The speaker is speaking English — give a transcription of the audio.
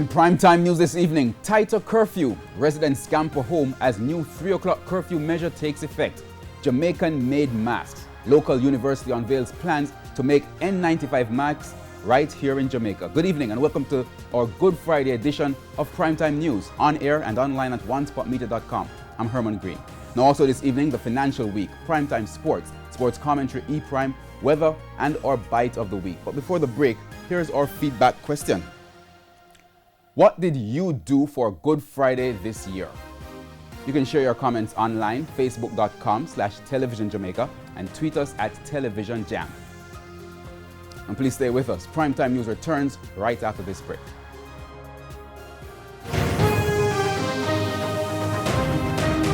In primetime news this evening, tighter curfew. Residents scamper home as new 3 o'clock curfew measure takes effect. Jamaican made masks. Local university unveils plans to make N95 masks right here in Jamaica. Good evening and welcome to our Good Friday edition of Primetime News, on air and online at onespotmedia.com. I'm Herman Green. Now also this evening, the Financial Week, Primetime Sports, Sports Commentary, E-Prime, Weather and our Bite of the Week. But before the break, here's our feedback question. What did you do for Good Friday this year? You can share your comments online, facebook.com/televisionjamaica and tweet us at televisionjam. And please stay with us. Primetime News returns right after this break.